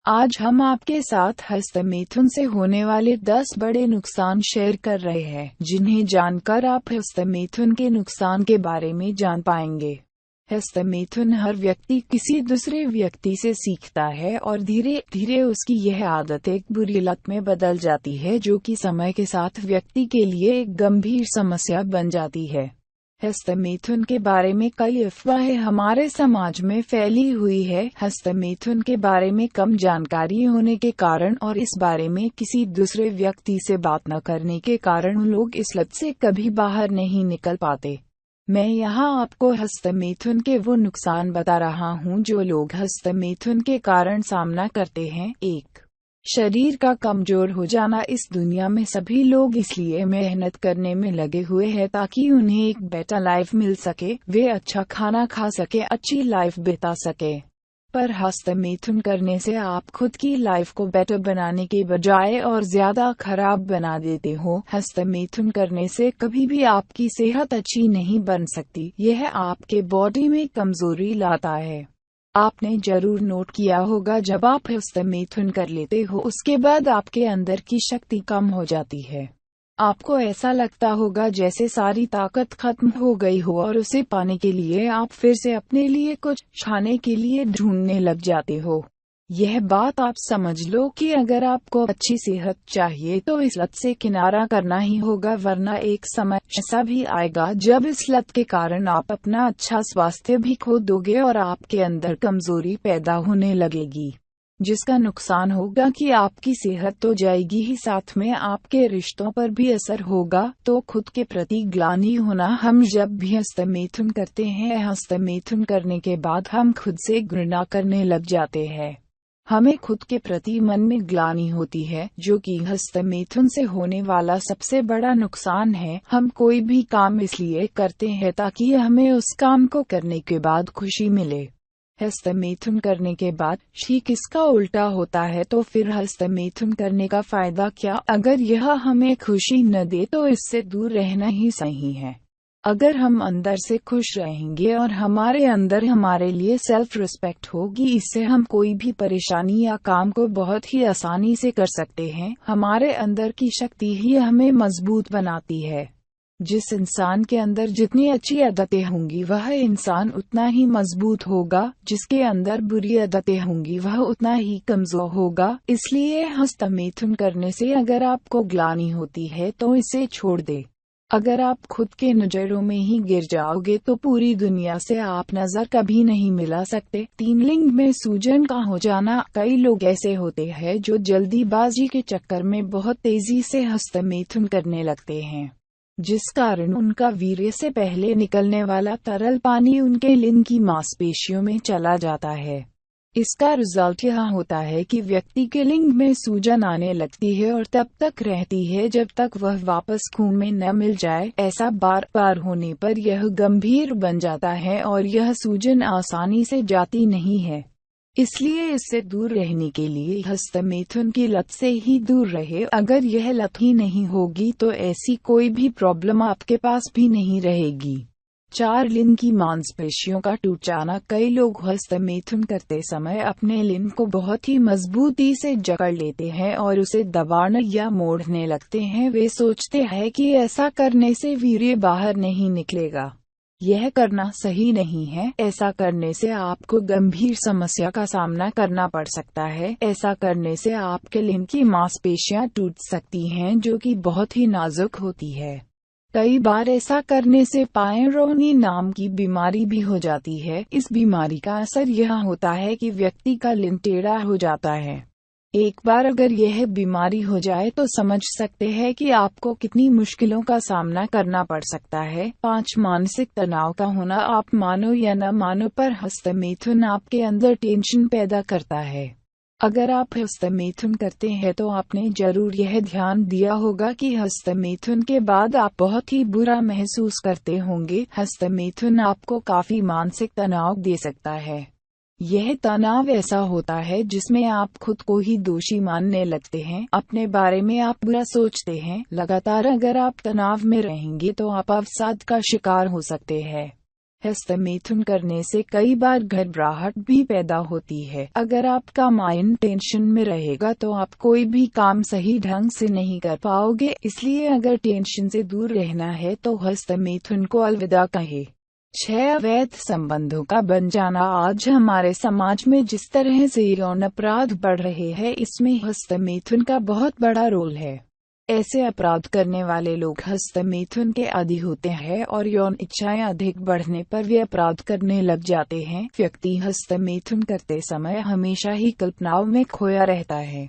आज हम आपके साथ हस्तमैथुन से होने वाले 10 बड़े नुकसान शेयर कर रहे हैं, जिन्हें जानकर आप हस्तमैथुन के नुकसान के बारे में जान पाएंगे। हस्तमैथुन हर व्यक्ति किसी दूसरे व्यक्ति से सीखता है और धीरे धीरे उसकी यह आदत एक बुरी लत में बदल जाती है, जो कि समय के साथ व्यक्ति के लिए एक गंभीर समस्या बन जाती है। हस्तमैथुन के बारे में कई अफवाहें हमारे समाज में फैली हुई है। हस्तमैथुन के बारे में कम जानकारी होने के कारण और इस बारे में किसी दूसरे व्यक्ति से बात न करने के कारण लोग इस लत से कभी बाहर नहीं निकल पाते। मैं यहाँ आपको हस्तमैथुन के वो नुकसान बता रहा हूँ जो लोग हस्तमैथुन के कारण सामना करते हैं। 1. शरीर का कमजोर हो जाना। इस दुनिया में सभी लोग इसलिए मेहनत करने में लगे हुए हैं ताकि उन्हें एक बेटर लाइफ मिल सके, वे अच्छा खाना खा सके, अच्छी लाइफ बिता सके। पर हस्तमैथुन करने से आप खुद की लाइफ को बेटर बनाने के बजाय और ज्यादा खराब बना देते हो। हस्तमैथुन करने से कभी भी आपकी सेहत अच्छी नहीं बन सकती, यह आपके बॉडी में कमजोरी लाता है। आपने जरूर नोट किया होगा, जब आप हस्तमैथुन कर लेते हो उसके बाद आपके अंदर की शक्ति कम हो जाती है। आपको ऐसा लगता होगा जैसे सारी ताकत खत्म हो गई हो और उसे पाने के लिए आप फिर से अपने लिए कुछ खाने के लिए ढूंढने लग जाते हो। यह बात आप समझ लो कि अगर आपको अच्छी सेहत चाहिए तो इस लत से किनारा करना ही होगा, वरना एक समय ऐसा भी आएगा जब इस लत के कारण आप अपना अच्छा स्वास्थ्य भी खो दोगे और आपके अंदर कमजोरी पैदा होने लगेगी, जिसका नुकसान होगा कि आपकी सेहत तो जाएगी ही, साथ में आपके रिश्तों पर भी असर होगा। तो खुद के प्रति ग्लानि होना। हम जब भी हस्तमैथुन करते हैं, हस्तमैथुन करने के बाद हम खुद से घृणा करने लग जाते हैं। हमें खुद के प्रति मन में ग्लानि होती है, जो कि हस्तमैथुन से होने वाला सबसे बड़ा नुकसान है। हम कोई भी काम इसलिए करते हैं ताकि हमें उस काम को करने के बाद खुशी मिले। हस्तमैथुन करने के बाद ठीक इसका उल्टा होता है, तो फिर हस्तमैथुन करने का फायदा क्या? अगर यह हमें खुशी न दे तो इससे दूर रहना ही सही है। अगर हम अंदर से खुश रहेंगे और हमारे अंदर हमारे लिए सेल्फ रिस्पेक्ट होगी, इससे हम कोई भी परेशानी या काम को बहुत ही आसानी से कर सकते हैं। हमारे अंदर की शक्ति ही हमें मजबूत बनाती है। जिस इंसान के अंदर जितनी अच्छी आदतें होंगी वह इंसान उतना ही मजबूत होगा, जिसके अंदर बुरी आदतें होंगी वह उतना ही कमजोर होगा। इसलिए हस्तमैथुन करने से अगर आपको ग्लानि होती है तो इसे छोड़ दे। अगर आप खुद के नजरों में ही गिर जाओगे तो पूरी दुनिया से आप नजर कभी नहीं मिला सकते। 3. लिंग में सूजन का हो जाना। कई लोग ऐसे होते हैं जो जल्दीबाजी के चक्कर में बहुत तेजी से हस्तमैथुन करने लगते हैं, जिस कारण उनका वीर्य से पहले निकलने वाला तरल पानी उनके लिंग की मांसपेशियों में चला जाता है। इसका रिजल्ट यह होता है कि व्यक्ति के लिंग में सूजन आने लगती है और तब तक रहती है जब तक वह वापस खून में न मिल जाए। ऐसा बार बार होने पर यह गंभीर बन जाता है और यह सूजन आसानी से जाती नहीं है। इसलिए इससे दूर रहने के लिए हस्तमैथुन की लत से ही दूर रहे। अगर यह लत ही नहीं होगी तो ऐसी कोई भी प्रॉब्लम आपके पास भी नहीं रहेगी। 4. लिंग की मांसपेशियों का टूट जाना। कई लोग हस्तमैथुन करते समय अपने लिंग को बहुत ही मजबूती से जकड़ लेते हैं और उसे दबाने या मोड़ने लगते हैं। वे सोचते हैं कि ऐसा करने से वीर्य बाहर नहीं निकलेगा। यह करना सही नहीं है। ऐसा करने से आपको गंभीर समस्या का सामना करना पड़ सकता है। ऐसा करने से आपके लिंग की मांसपेशियां टूट सकती हैं, जो कि बहुत ही नाजुक होती है। कई बार ऐसा करने से पायरोनी नाम की बीमारी भी हो जाती है। इस बीमारी का असर यह होता है कि व्यक्ति का लिंग टेढ़ा हो जाता है। एक बार अगर यह बीमारी हो जाए तो समझ सकते हैं कि आपको कितनी मुश्किलों का सामना करना पड़ सकता है। 5. मानसिक तनाव का होना। आप मानो या न मानो पर हस्तमैथुन आपके अंदर टेंशन पैदा करता है। अगर आप हस्तमैथुन करते हैं तो आपने जरूर यह ध्यान दिया होगा कि हस्तमैथुन के बाद आप बहुत ही बुरा महसूस करते होंगे। हस्तमैथुन आपको काफी मानसिक तनाव दे सकता है। यह तनाव ऐसा होता है जिसमें आप खुद को ही दोषी मानने लगते हैं, अपने बारे में आप बुरा सोचते हैं। लगातार अगर आप तनाव में रहेंगे तो आप अवसाद का शिकार हो सकते हैं। हस्तमैथुन करने से कई बार घबराहट भी पैदा होती है। अगर आपका माइंड टेंशन में रहेगा तो आप कोई भी काम सही ढंग से नहीं कर पाओगे। इसलिए अगर टेंशन से दूर रहना है तो हस्तमैथुन को अलविदा कहें। 6 अवैध संबंधों का बन जाना। आज हमारे समाज में जिस तरह से यौन अपराध बढ़ रहे हैं, इसमें हस्तमैथुन का बहुत बड़ा रोल है। ऐसे अपराध करने वाले लोग हस्तमैथुन के आदी होते हैं और यौन इच्छाएं अधिक बढ़ने पर वे अपराध करने लग जाते हैं। व्यक्ति हस्तमैथुन करते समय हमेशा ही कल्पनाओं में खोया रहता है।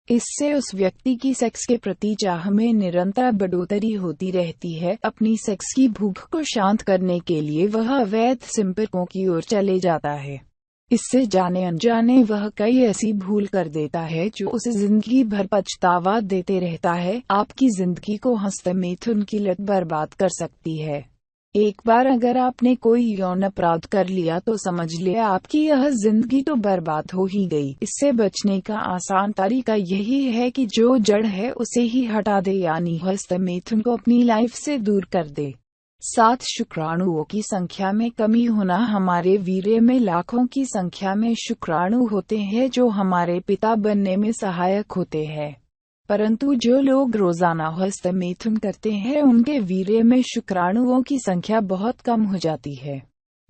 इससे उस व्यक्ति की सेक्स के प्रति चाह में निरंतर बढ़ोतरी होती रहती है। अपनी सेक्स की भूख को शांत करने के लिए वह अवैध संपर्कों की ओर चले जाता है। इससे जाने अनजाने वह कई ऐसी भूल कर देता है जो उसे जिंदगी भर पछतावा देते रहता है। आपकी जिंदगी को हस्तमैथुन की लत बर्बाद कर सकती है। एक बार अगर आपने कोई यौन अपराध कर लिया तो समझ लिया आपकी यह जिंदगी तो बर्बाद हो ही गई। इससे बचने का आसान तरीका यही है कि जो जड़ है उसे ही हटा दे, यानी हस्तमैथुन को अपनी लाइफ से दूर कर दे। 7 शुक्राणुओं की संख्या में कमी होना। हमारे वीर्य में लाखों की संख्या में शुक्राणु होते हैं जो हमारे पिता बनने में सहायक होते हैं, परंतु जो लोग रोजाना हस्तमैथुन करते हैं उनके वीर्य में शुक्राणुओं की संख्या बहुत कम हो जाती है।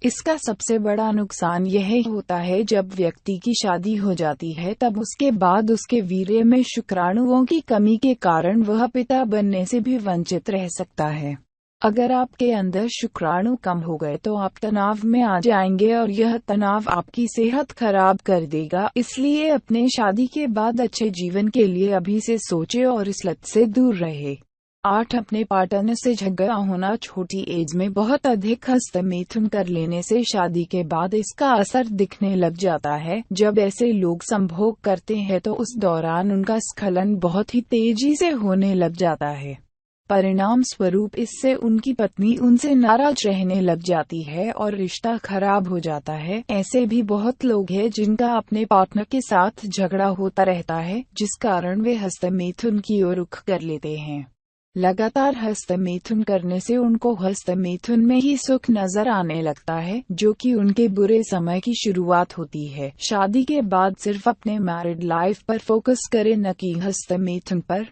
इसका सबसे बड़ा नुकसान यह होता है जब व्यक्ति की शादी हो जाती है, तब उसके बाद उसके वीर्य में शुक्राणुओं की कमी के कारण वह पिता बनने से भी वंचित रह सकता है। अगर आपके अंदर शुक्राणु कम हो गए तो आप तनाव में आ जाएंगे और यह तनाव आपकी सेहत खराब कर देगा। इसलिए अपने शादी के बाद अच्छे जीवन के लिए अभी से सोचे और इस लत से दूर रहे। 8 अपने पार्टनर से झगड़ा होना। छोटी एज में बहुत अधिक हस्तमैथुन कर लेने से शादी के बाद इसका असर दिखने लग जाता है। जब ऐसे लोग संभोग करते हैं तो उस दौरान उनका स्खलन बहुत ही तेजी से होने लग जाता है। परिणाम स्वरूप इससे उनकी पत्नी उनसे नाराज रहने लग जाती है और रिश्ता खराब हो जाता है। ऐसे भी बहुत लोग हैं जिनका अपने पार्टनर के साथ झगड़ा होता रहता है, जिस कारण वे हस्तमैथुन की ओर रुख कर लेते हैं। लगातार हस्तमैथुन करने से उनको हस्तमैथुन में ही सुख नजर आने लगता है, जो कि उनके बुरे समय की शुरुआत होती है। शादी के बाद सिर्फ अपने मैरिड लाइफ पर फोकस करें, न कि हस्तमैथुन पर।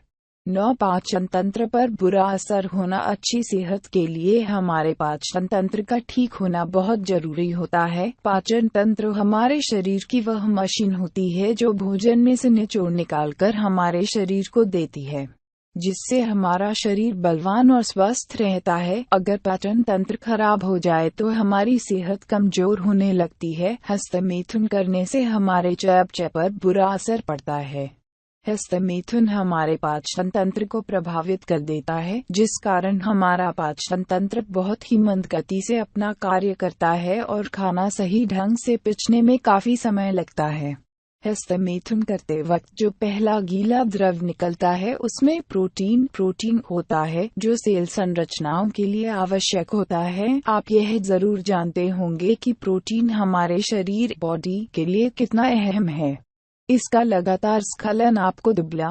9 पाचन तंत्र पर बुरा असर होना। अच्छी सेहत के लिए हमारे पाचन तंत्र का ठीक होना बहुत जरूरी होता है। पाचन तंत्र हमारे शरीर की वह मशीन होती है जो भोजन में से निचोड़ निकालकर हमारे शरीर को देती है, जिससे हमारा शरीर बलवान और स्वस्थ रहता है। अगर पाचन तंत्र खराब हो जाए तो हमारी सेहत कमजोर होने लगती है। हस्तमैथुन करने से हमारे चयापचय पर बुरा असर पड़ता है। हस्तमैथुन हमारे पाचन तंत्र को प्रभावित कर देता है, जिस कारण हमारा पाचन तंत्र बहुत ही मंद गति से अपना कार्य करता है और खाना सही ढंग से पचने में काफी समय लगता है। हस्तमैथुन करते वक्त जो पहला गीला द्रव निकलता है उसमें प्रोटीन होता है, जो सेल संरचनाओं के लिए आवश्यक होता है। आप यह जरूर जानते होंगे कि प्रोटीन हमारे शरीर बॉडी के लिए कितना अहम है। इसका लगातार स्खलन आपको दुबला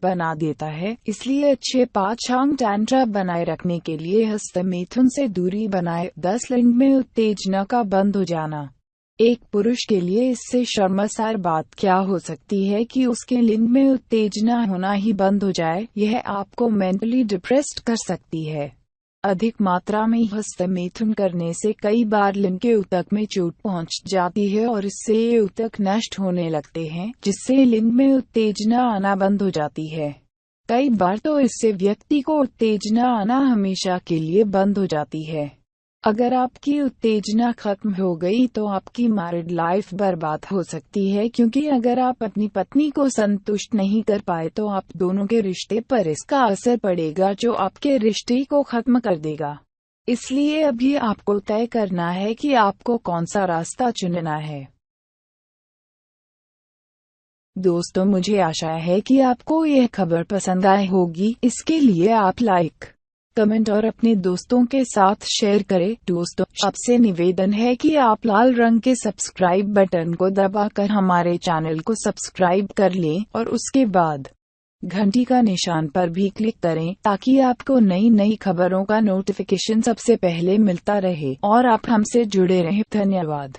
बना देता है। इसलिए अच्छे पाचन तंत्र बनाए रखने के लिए हस्तमैथुन से दूरी बनाए। 10 लिंग में उत्तेजना का बंद हो जाना। एक पुरुष के लिए इससे शर्मसार बात क्या हो सकती है कि उसके लिंग में उत्तेजना होना ही बंद हो जाए। यह आपको मेंटली डिप्रेस्ड कर सकती है। अधिक मात्रा में हस्तमैथुन करने से कई बार लिंग के ऊतक में चोट पहुंच जाती है और इससे ये ऊतक नष्ट होने लगते हैं, जिससे लिंग में उत्तेजना आना बंद हो जाती है। कई बार तो इससे व्यक्ति को उत्तेजना आना हमेशा के लिए बंद हो जाती है। अगर आपकी उत्तेजना खत्म हो गई तो आपकी मैरिड लाइफ बर्बाद हो सकती है, क्योंकि अगर आप अपनी पत्नी को संतुष्ट नहीं कर पाए तो आप दोनों के रिश्ते पर इसका असर पड़ेगा, जो आपके रिश्ते को खत्म कर देगा। इसलिए अभी आपको तय करना है कि आपको कौन सा रास्ता चुनना है। दोस्तों, मुझे आशा है कि आपको यह खबर पसंद आई होगी। इसके लिए आप लाइक, कमेंट और अपने दोस्तों के साथ शेयर करें। दोस्तों, आपसे निवेदन है कि आप लाल रंग के सब्सक्राइब बटन को दबाकर हमारे चैनल को सब्सक्राइब कर लें और उसके बाद घंटी का निशान पर भी क्लिक करें ताकि आपको नई नई खबरों का नोटिफिकेशन सबसे पहले मिलता रहे और आप हमसे जुड़े रहें। धन्यवाद।